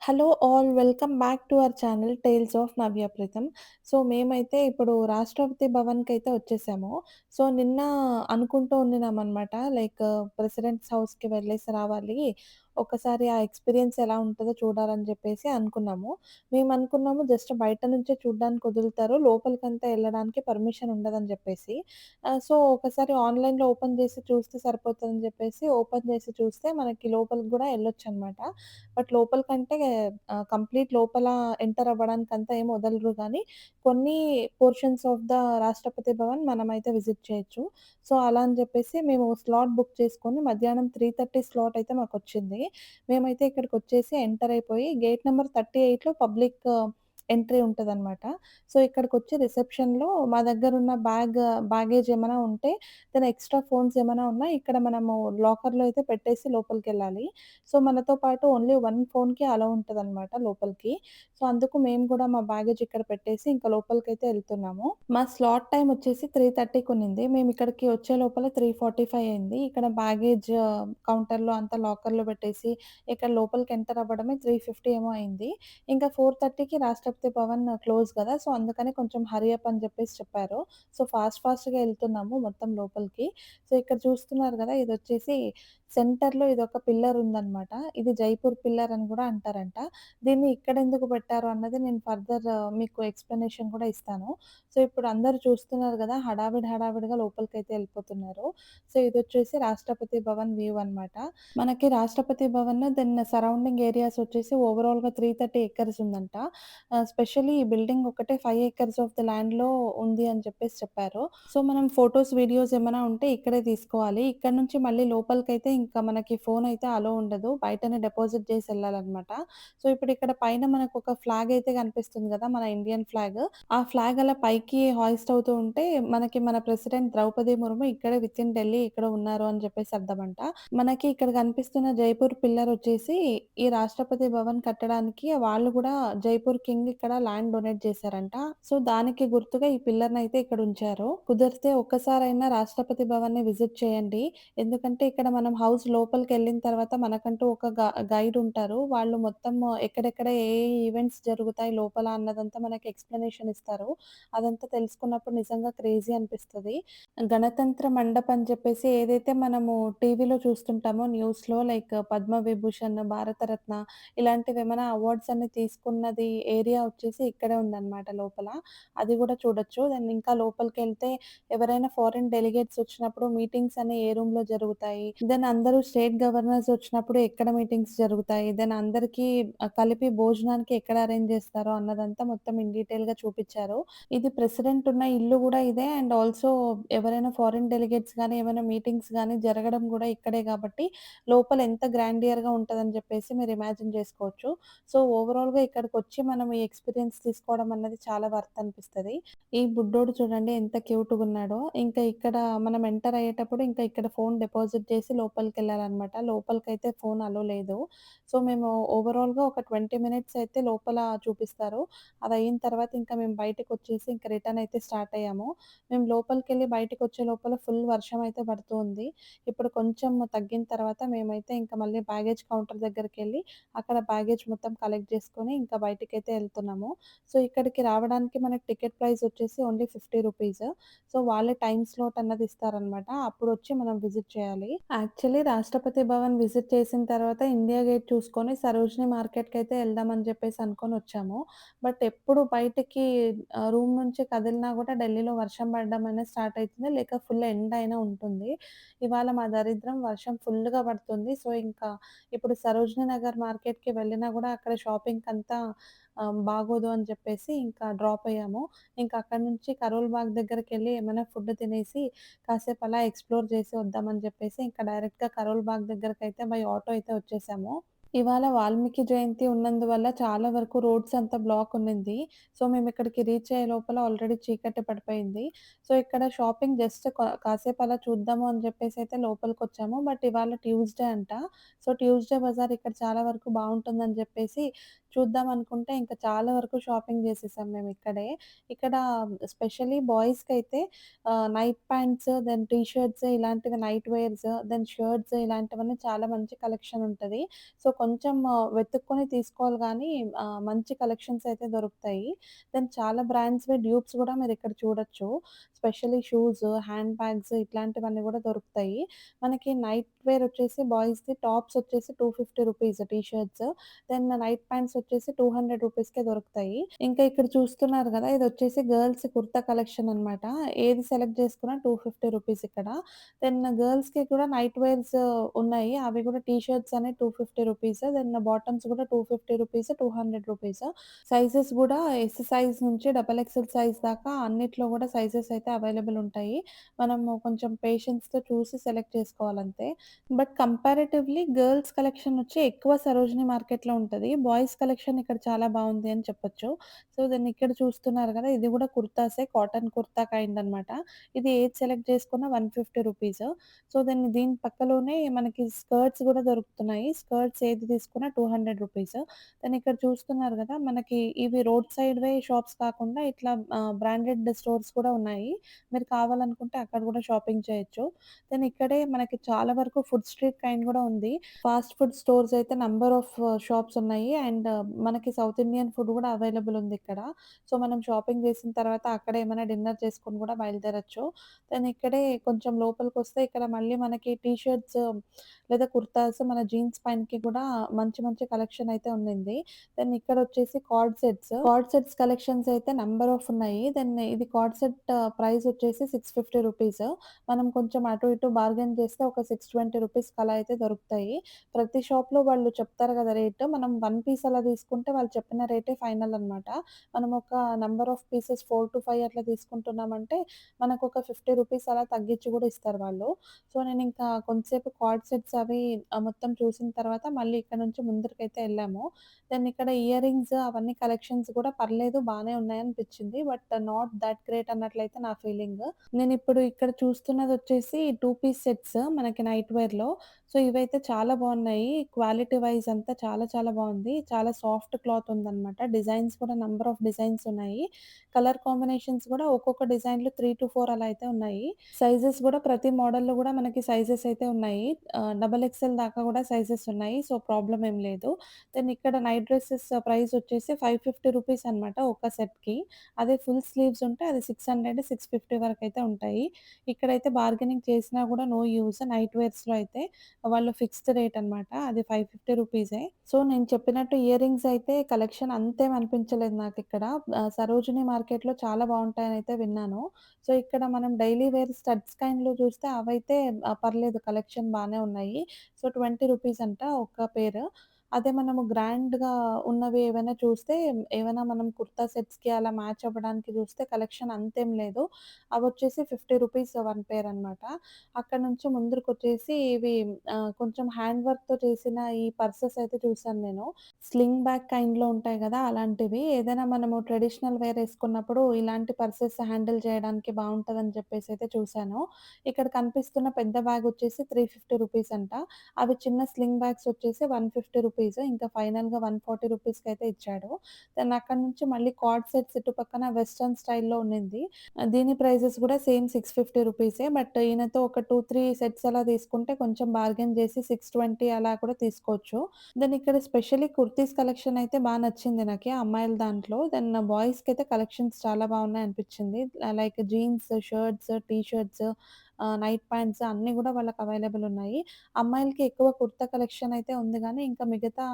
Hello all welcome back to our channel tales of Navya Preetham. So, మేమైతే ఇప్పుడు రాష్ట్రపతి భవన్‌కైతే వచ్చేసాము. సో, నిన్న అనుకుంటూ ఉండినామనమాట. ప్రెసిడెంట్స్ హౌస్‌కి వెళ్ళేసి రావాలి. ఒకసారి ఆ ఎక్స్‌పీరియన్స్ ఎలా ఉంటదో చూడాలని జెప్పేసి అనుకున్నాము. మేమనుకున్నాము జస్ట్ బయట నుంచే చూడ్డానికి వదులుతారు. లోపలికంతా ఎళ్ళడానికి పర్మిషన్ ఉండదని జెప్పేసి. సో, ఒకసారి ఆన్‌లైన్‌లో ఓపెన్ జేసి చూస్తే సరిపోతదని జెప్పేసి ఓపెన్ జేసి చూస్తే మనకి లోపలికి గూడా ఎళ్ళొచ్చనమాట. బట్ లోపలికంటే కంప్లీట్ లోపల ఎంటర్ అవ్వడానికంతా ఏమి వదలరు గానీ, కొన్ని portions of the Rashtrapati Bhavan మనమైతే విజిట్ చేయొచ్చు. సో, అలా అని జెప్పేసి మేము స్లాట్ బుక్ చేసుకొని మధ్యాహ్నం 3:30 స్లాట్ అయితే మాకొచ్చింది. మేమైతే ఇక్కడికొచ్చేసి ఎంటర్ అయిపోయి గేట్ నంబర్ 38లో పబ్లిక్ ఎంట్రీ ఉంటదనమాట. సో, ఇక్కడికొచ్చి రిసెప్షన్‌లో మా దగ్గరున్న బ్యాగేజ్ ఏమైనా ఉంటే, ఎక్స్‌ట్రా ఫోన్స్ ఏమైనా ఉన్నా ఇక్కడ మనము లాకర్‌లో అయితే పెట్టేసి లోపలికెళ్ళాలి. సో, మనతో పాటు ఓన్లీ 1 ఫోన్‌కి అలో ఉంటదనమాట లోపలికి. సో, అందుకు మేము గూడా మా బ్యాగేజ్ ఇక్కడ పెట్టేసి ఇంకా లోపలికైతే ఎళ్తున్నాము. మా స్లాట్ టైమ్ వచ్చేసి 3:30కి ఉన్నింది. మేమిక్కడికి వచ్చే లోపల 3:45 అయింది. ఇక్కడ బ్యాగేజ్ కౌంటర్‌లో అంతా లాకర్‌లో పెట్టేసి ఇక్కడ లోపలికి ఎంటర్ అవ్వడమే 3:50 ఏమో అయింది. ఇంకా 4:30కి రాష్ట్రపతి భవన్ క్లోజ్ గదా! సో, అందుకని కొంచెం హరీ అప్ అని జెప్పేసి చెప్పారు. సో, ఫాస్ట్‌గా ఎళ్తున్నాము మొత్తం లోపలికి. సో, ఇక్కడ చూస్తున్నారు గదా! ఇదొచ్చేసి సెంటర్‌లో ఇదొక పిల్లర్ ఉందనమాట. ఇది జైపూర్ పిల్లర్ అని గూడా అంటారంట. దీన్ని ఇక్కడెందుకు పెట్టారు అన్నది నేను మీకు ఎక్స్‌ప్లనేషన్ కూడా ఇస్తాను. సో, ఇప్పుడు అందరూ చూస్తున్నారు గదా! హడావిడిగా లోపలికైతే ఎళ్ళిపోతున్నారు. సో, ఇదొచ్చేసి రాష్ట్రపతి భవన్ వ్యూ అనమాట. మనకి రాష్ట్రపతి భవన్ సరౌండింగ్ ఏరియాస్ వచ్చేసి ఓవరాల్‌గా 330 ఎకర్స్ ఉందంట. స్పెషల్లీ ఈ బిల్డింగ్ ఒకటే 5 ఎకర్స్ ఆఫ్ ది ల్యాండ్‌లో ఉంది అని చెప్పేసి చెప్పారు. సో, మనం ఫోటోస్, వీడియోస్ ఏమైనా ఉంటే ఇక్కడే తీసుకోవాలి. ఇక్కడ నుంచి మళ్ళీ లోపలికైతే ఇంకా మనకి ఫోన్ అయితే అలో ఉండదు. బయటనే డిపాజిట్ చేసి ఎళ్ళాలనమాట. సో, ఇప్పుడు ఇక్కడ పైన మనకొక ఫ్లాగ్ అయితే కనిపిస్తుంది గదా! మన ఇండియన్ ఫ్లాగ్. ఆ ఫ్లాగ్ అలా పైకి హాయిస్ట్ అవుతూ ఉంటే మనకి మన ప్రెసిడెంట్ ద్రౌపది ముర్ము ఇక్కడే వితిన్ ఢిల్లీ ఇక్కడ ఉన్నారు అని చెప్పేసి అర్థమంట. మనకి ఇక్కడ కనిపిస్తున్న జైపూర్ పిల్లర్ వచ్చేసి ఈ రాష్ట్రపతి భవన్ కట్టడానికి వాళ్ళు గూడా జైపూర్ కింగ్ ఇక్కడ ల్యాండ్ డొనేట్ చేశారంట. సో, దానికి గుర్తుగా ఈ పిల్లర్‌నయితే ఇక్కడ ఉంచారు. కుదిరితే ఒక్కసారైనా రాష్ట్రపతి భవన్‌ని విజిట్ చేయండి. ఎందుకంటే ఇక్కడ మనం హౌస్ లోపలికెళ్ళిన తర్వాత మనకంటూ ఒక గైడ్ ఉంటారు. వాళ్ళు మొత్తం ఎక్కడెక్కడ ఏ ఈవెంట్స్ జరుగుతాయి లోపల అన్నదంతా మనకి ఎక్స్‌ప్లనేషన్ ఇస్తారు. అదంతా తెలుసుకున్నప్పుడు నిజంగా క్రేజీ అనిపిస్తది. గణతంత్ర మండప్ అని చెప్పేసి ఏదైతే మనము టీవీలో చూస్తుంటామో న్యూస్‌లో పద్మవిభూషణ్, భారతరత్న ఇలాంటివేమైనా అవార్డ్స్ అన్ని తీసుకున్నది ఏరియా వచ్చేసి ఇక్కడే ఉందన్నమాట లోపల. అది గూడా చూడొచ్చు. దెన్ ఇంకా లోపలికెళ్తే ఎవరైనా ఫారిన్ డెలిగేట్స్ వచ్చినప్పుడు మీటింగ్స్ అన్ని ఏ రూమ్‌లో జరుగుతాయి. దెన్ అందరూ స్టేట్ గవర్నర్స్ వచ్చినప్పుడు ఎక్కడ మీటింగ్స్ జరుగుతాయి. దెన్ అందరికీ కలిపి భోజనానికి ఎక్కడ అరేంజ్ చేస్తారో అన్నదంతా మొత్తం ఇన్ డీటెయిల్‌గా చూపిచ్చారు. ఇది ప్రెసిడెంట్ ఉన్న ఇల్లు గూడా ఇదే. అండ్ ఆల్సో ఎవరైనా ఫారిన్ డెలిగేట్స్ గానీ, ఏమైనా మీటింగ్స్ గానీ జరగడం గూడా ఇక్కడే గాబట్టి, లోపల ఎంత గ్రాండియర్‌గా ఉంటదని జెప్పేసి మీరు ఇమాజిన్ జేసుకోవచ్చు. సో, ఓవరాల్‌గా ఇక్కడికొచ్చి మనం ఈ ఎక్స్‌పీరియన్స్ తీసుకోవడం అన్నది చాలా వర్త్ అనిపిస్తది. ఈ బుడ్డోడు చూడండి ఎంత క్యూట్‌గున్నాడో. ఇంకా ఇక్కడ మనం ఎంటర్ అయ్యేటప్పుడు ఇంకా ఇక్కడ ఫోన్ డిపాజిట్ చేసి లోపలికెళ్ళాలనమాట. లోపలికైతే ఫోన్ అలో లేదు. సో, మేము ఓవరాల్‌గా ఒక 20 మినిట్స్ అయితే లోపల చూపిస్తారు. అదయిన తర్వాత ఇంకా మేము బయటకొచ్చేసి ఇంక రిటర్న్ అయితే స్టార్ట్ అయ్యాము. మేము లోపలికెళ్ళి బయటికొచ్చే లోపల ఫుల్ వర్షం అయితే పడుతూ ఉంది. ఇప్పుడు కొంచెం తగ్గిన తర్వాత మేమైతే ఇంక మళ్ళీ బ్యాగేజ్ కౌంటర్ దగ్గరికెళ్ళి అక్కడ బ్యాగేజ్ మొత్తం కలెక్ట్ చేసుకొని ఇంకా బయటికైతే ఎళ్తున్నాము. సో, ఇక్కడికి రావడానికి మనకి టికెట్ ప్రైస్ వచ్చేసి ఓన్లీ 50 రూపీస్. సో, వాళ్ళే టైమ్ స్లాట్ అన్నది ఇస్తారనమాట. అప్పుడొచ్చి మనం విజిట్ చేయాలి. యాక్చువల్లీ రాష్ట్రపతి భవన్ విజిట్ చేసిన తర్వాత ఇండియా గేట్ చూసుకొని సరోజినీ మార్కెట్‌కైతే ఎళ్దామని చెప్పేసి అనుకోనొచ్చాము. బట్ ఎప్పుడు బయటికి రూమ్ నుంచి కదిలినా గూడా ఢిల్లీలో వర్షం పడడం అనేది స్టార్ట్ అయితుంది. లేక ఫుల్ ఎండ అయినా ఉంటుంది. ఇవాళ మా దరిద్రం వర్షం ఫుల్లుగా పడుతుంది. సో, ఇంకా ఇప్పుడు సరోజినీ నగర్ మార్కెట్‌కి వెళ్ళినా గూడా అక్కడ షాపింగ్‌కంతా బాగోదు అని చెప్పేసి ఇంకా డ్రాప్ అయ్యాము. ఇంకా అక్కడి నుంచి కరోల్ బాగ్ దగ్గరికెళ్ళి ఏమైనా ఫుడ్ తినేసి కాసేపు అలా ఎక్స్‌ప్లోర్ చేసి వద్దామని చెప్పేసి ఇంకా డైరెక్ట్‌గా కరోల్ బాగ్ దగ్గరకైతే బై ఆటో అయితే వచ్చేసాము. ఇవాళ వాల్మీకి జయంతి ఉన్నందువల్ల చాలా వరకు రోడ్స్ అంతా బ్లాక్ ఉన్నింది. సో, మేమిక్కడికి రీచ్ అయ్యే లోపల ఆల్రెడీ చీకటి పడిపోయింది. సో, ఇక్కడ షాపింగ్ జస్ట్ కాసేపు అలా చూద్దాము అని చెప్పేసయితే లోపలికొచ్చాము. బట్ ఇవాళ ట్యూస్‌డే అంట. సో, ట్యూస్‌డే బజార్ ఇక్కడ చాలా వరకు బావుంటుందని చెప్పేసి చూద్దాం అనుకుంటే ఇంకా చాలా వరకు షాపింగ్ చేసేసాం మేమిక్కడే. ఇక్కడ స్పెషల్లీ బాయ్స్‌కైతే night pants, then T shirts ఇలాంటివి నైట్ వేర్స్, దెన్ షర్ట్స్ ఇలాంటివన్నీ చాలా మంచి కలెక్షన్ ఉంటది. సో, కొంచెం వెతుక్కొని తీసుకోవాలి గానీ మంచి కలెక్షన్స్ అయితే దొరుకుతాయి. దెన్ చాలా బ్రాండ్స్‌వి డ్యూప్స్ గూడా మీరిక్కడ చూడొచ్చు. స్పెషల్లీ షూస్, హ్యాండ్ బ్యాగ్స్ ఇట్లాంటివన్నీ గూడా దొరుకుతాయి. మనకి నైట్ వేర్ వచ్చేసి బాయ్స్‌ది టాప్స్ వచ్చేసి రూ. 250 T shirts. Then night pants వచ్చేసి రూ. 200 రూపీస్‌కే దొరుకుతాయి. ఇంకా ఇక్కడ చూస్తున్నారు గదా! ఇదొచ్చేసి గర్ల్స్ కుర్తా కలెక్షన్ అనమాట. ఏది సెలెక్ట్ చేసుకున్నా రూ. 250 ఇక్కడ. దెన్ గర్ల్స్‌కి కూడా నైట్ వేర్స్ ఉన్నాయి. అవి కూడా టీ షర్ట్స్ అనేవి రూ. 250. దెన్ బాటమ్స్ కూడా రూ. 250, రూ. 200. సైజెస్ గూడా ఎస్ సైజ్ నుంచి డబుల్ ఎక్సెల్ సైజ్ దాకా అన్నిట్లో గూడా సైజెస్ అయితే అవైలబుల్ ఉంటాయి. మనము కొంచెం పేషెన్స్‌తో చూసి సెలెక్ట్ చేసుకోవాలంతే. బట్ కంపారిటివ్‌లీ గర్ల్స్ కలెక్షన్ వచ్చి ఎక్కువ సరోజిని మార్కెట్‌లో ఉంటది. బాయ్స్ కలెక్షన్ ఇక్కడ చాలా బావుంది అని చెప్పొచ్చు. సో, దెన్ ఇక్కడ చూస్తున్నారు గదా! ఇది గూడా కుర్తాసే. కాటన్ కుర్తా కైండ్ అనమాట. ఇది ఏది సెలెక్ట్ చేసుకున్నా రూ. 150. సో, దెన్ దీని పక్కలోనే మనకి స్కర్ట్స్ గూడా దొరుకుతున్నాయి. స్కర్ట్స్ ఏది తీసుకున్నా రూ. 200. దెన్ ఇక్కడ చూస్తున్నారు గదా! మనకి ఇవి రోడ్ సైడ్‌వే షాప్స్ కాకుండా ఇట్లా బ్రాండెడ్ స్టోర్స్ కూడా ఉన్నాయి. మీరు కావాలనుకుంటే అక్కడ గూడా షాపింగ్ చేయొచ్చు. దెన్ ఇక్కడే మనకి చాలా వరకు ఫుడ్ స్ట్రీట్ కైండ్ గూడా ఉంది. ఫాస్ట్ ఫుడ్ స్టోర్స్ అయితే నంబర్ ఆఫ్ షాప్స్ ఉన్నాయి. అండ్ మనకి సౌత్ ఇండియన్ ఫుడ్ గూడా అవైలబుల్ ఉందిక్కడ. సో, మనం షాపింగ్ చేసిన తర్వాత అక్కడే ఏమైనా డిన్నర్ చేసుకొని గూడా బయలుదేరొచ్చు. దెన్ ఇక్కడే కొంచెం లోపలికొస్తే ఇక్కడ మళ్ళీ మనకి టీ షర్ట్స్ లేదా కుర్తాస్ మన జీన్స్ పైనకి కూడా మంచి మంచి కలెక్షన్ అయితే ఉండింది. దెన్ ఇక్కడొచ్చేసి card sets. Card sets collections అయితే నంబర్ ఆఫ్ ఉన్నాయి. దెన్ ఇది కార్డ్ సెట్ ప్రైస్ వచ్చేసి రూ. 650. మనం కొంచెం అటు ఇటు బార్గెయిన్ చేస్తే ఒక రూ. 620 అలా అయితే దొరుకుతాయి. ప్రతి షాప్‌లో వాళ్ళు చెప్తారు కదా రేట్. మనం 1 పీస్ అలా తీసుకుంటే వాళ్ళు చెప్పిన రేటే ఫైనల్ అనమాట. మనం ఒక నంబర్ ఆఫ్ పీసెస్ 4-5 అట్లా తీసుకుంటున్నామంటే మనకొక రూ. 50 అలా తగ్గించి కూడా ఇస్తారు వాళ్ళు. సో, నేనింకా కొంతసేపు కార్డ్ సెట్స్ అవి మొత్తం చూసిన తర్వాత మళ్ళీ ఇక్కడ నుంచి ముందరికైతే ఎళ్ళాము. దెన్ ఇక్కడ ఇయర్ రింగ్స్ అవన్నీ కలెక్షన్స్ కూడా పర్లేదు బానే ఉన్నాయనిపిచ్చింది. బట్ నాట్ థట్ గ్రేట్ అన్నట్లయితే నా ఫీలింగ్. నేనిప్పుడు ఇక్కడ చూస్తున్నదొచ్చేసి 2 పీస్ సెట్స్ మనకి నైట్ వేర్‌లో. సో, ఇవైతే చాలా బావున్నాయి. క్వాలిటీ వైస్ అంతా చాలా చాలా బావుంది. చాలా సాఫ్ట్ క్లాత్ ఉందనమాట. డిజైన్స్ కూడా నంబర్ ఆఫ్ డిజైన్స్ ఉన్నాయి. కలర్ కాంబినేషన్స్ కూడా ఒక్కొక్క డిజైన్‌లో 3-4 అలా అయితే ఉన్నాయి. సైజెస్ గూడా ప్రతి మోడల్‌లో గూడా మనకి సైజెస్ అయితే ఉన్నాయి. డబుల్ ఎక్స్‌ఎల్ దాకా గూడా సైజెస్ ఉన్నాయి. సో, ప్రాబ్లమ్ ఏం లేదు. దెన్ ఇక్కడ నైట్ డ్రెసెస్ ప్రైస్ వచ్చేసి రూ. 550 అనమాట ఒక సెట్‌కి. అదే ఫుల్ స్లీవ్స్ ఉంటే అది 600, 650 వరకైతే ఉంటాయి. ఇక్కడైతే బార్గెనింగ్ చేసినా గూడా నో యూజ్. నైట్ వేర్స్‌లో అయితే వాళ్ళు ఫిక్స్డ్ రేట్ అనమాట. అది రూ. 550. సో, నేను చెప్పినట్టు ఇయర్ రింగ్స్ అయితే కలెక్షన్ అంతేం అనిపించలేదు నాకిక్కడ. సరోజిని మార్కెట్‌లో చాలా బావుంటాయనైతే విన్నాను. సో, ఇక్కడ మనం డైలీ వేర్ స్టడ్స్ కైండ్‌లో చూస్తే అవైతే పర్లేదు కలెక్షన్ బానే ఉన్నాయి. సో, రూ. 20 అంట ఒక్క పెయిర్. అదే మనము గ్రాండ్‌గా ఉన్నవి ఏవైనా చూస్తే ఏవైనా మనం కుర్తా సెట్స్‌కి అలా మ్యాచ్ అవ్వడానికి చూస్తే కలెక్షన్ అంతేం లేదు. అవొచ్చేసి రూ. 50 వన్ పెయిర్ అనమాట. అక్కడి నుంచి ముందరకొచ్చేసి ఇవి కొంచెం హ్యాండ్ వర్క్‌తో చేసిన ఈ పర్సెస్ అయితే చూసాను నేను. స్లింగ్ బ్యాగ్ కైండ్‌లో ఉంటాయి గదా! అలాంటివి. ఏదైనా మనము ట్రెడిషనల్ వేర్ ఏసుకున్నప్పుడు ఇలాంటి పర్సెస్ హ్యాండిల్ చేయడానికి బావుంటదని చెప్పేసయితే చూసాను. ఇక్కడ కనిపిస్తున్న పెద్ద బ్యాగొచ్చేసి రూ. 350 అంట. అవి చిన్న స్లింగ్ బ్యాగ్స్ వచ్చేసి రూ. 150 ఇంకా ఫైనల్‌గా రూ. 140కైతే ఇచ్చాడు. దెన్ అక్కడి నుంచి మళ్ళీ కార్డ్ సెట్స్ ఇటు పక్కన వెస్టర్న్ స్టైల్‌లో ఉండింది. దీని ప్రైజెస్ గూడా సేమ్ రూ. 650 బట్ ఈయనతో ఒక 2, 3 సెట్స్ అలా తీసుకుంటే కొంచెం బార్గెయిన్ చేసి 620 అలా కూడా తీసుకోవచ్చు. దెన్ ఇక్కడ స్పెషల్లీ కుర్తీస్ కలెక్షన్ అయితే బా నచ్చింది నాకి అమ్మాయిల దాంట్లో. దెన్ బాయ్స్‌కైతే కలెక్షన్స్ చాలా బావున్నాయనిపిచ్చింది. Like jeans, shirts, T shirts, night pants అన్నీ గూడా వాళ్ళకి అవైలబుల్ ఉన్నాయి. అమ్మాయిలకి ఎక్కువ కుర్తా కలెక్షన్ అయితే ఉంది గానీ, ఇంకా మిగతా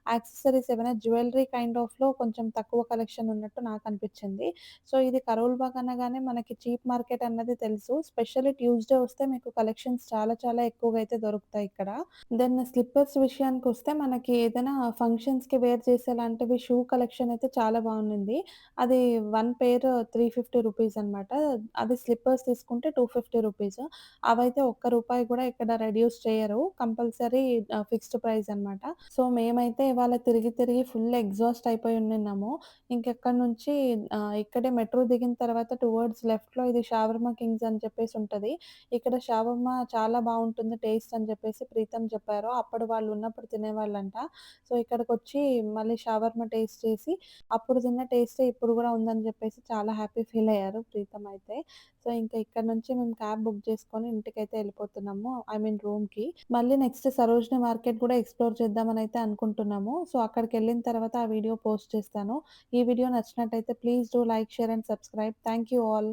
యాక్సెసరీస్ ఏవైనా జ్యువెల్లరీ కైండ్ ఆఫ్‌లో కొంచెం తక్కువ కలెక్షన్ ఉన్నట్టు నాకనిపిచ్చింది. సో, ఇది కరోల్ బాగ్ అనగానే మనకి చీప్ మార్కెట్ అన్నది తెలుసు. స్పెషల్లీ ట్యూస్‌డే వస్తే మీకు కలెక్షన్స్ చాలా చాలా ఎక్కువగా అయితే దొరుకుతాయి ఇక్కడ. దెన్ స్లిప్పర్స్ విషయానికొస్తే మనకి ఏదైనా ఫంక్షన్స్‌కి వేర్ చేసేలాంటివి షూ కలెక్షన్ అయితే చాలా బావుండింది. అది వన్ పెయిర్ రూ. 350 అనమాట. అది స్లిప్పర్స్ తీసుకుంటే రూ. 250. మెనూస్ అవైతే ఒక్క రూపాయి కూడా ఇక్కడ రెడ్యూస్ చేయరు. కంపల్సరీ ఫిక్స్డ్ ప్రైస్ అనమాట. సో, మేమైతే ఇవాళ తిరిగి తిరిగి ఫుల్ ఎగ్జాస్ట్ అయిపోయి ఉండిన్నాము. ఇంకెక్కడి నుంచి ఇక్కడే మెట్రో దిగిన తర్వాత టువర్డ్స్ లెఫ్ట్‌లో ఇది షావర్మా కింగ్స్ అని చెప్పేసి ఉంటది. ఇక్కడ షావర్మా చాలా బావుంటుంది టేస్ట్ అని చెప్పేసి ప్రీతమ్ చెప్పారు. అప్పుడు వాళ్ళు ఉన్నప్పుడు తినేవాళ్ళంట. సో, ఇక్కడికొచ్చి మళ్ళీ షవర్మా టేస్ట్ చేసి, అప్పుడు తిన్న టేస్టే ఇప్పుడు గూడా ఉందని జెప్పేసి చాలా హ్యాపీ ఫీల్ అయ్యారు ప్రీతమ్ అయితే. సో, ఇంకా ఇక్కడి నుంచి మేము క్యాబ్ బుక్ చేసుకొని ఇంటికైతే ఎళ్ళిపోతున్నాము. ఐ మీన్ రూమ్‌కి. మళ్ళీ నెక్స్ట్ సరోజిని మార్కెట్ గూడా ఎక్స్‌ప్లోర్ చేద్దామనయితే అనుకుంటున్నాము. సో, అక్కడికెళ్ళిన తర్వాత ఆ వీడియో పోస్ట్ చేస్తాను. ఈ వీడియో నచ్చినట్టయితే please do like, share and subscribe. Thank you all.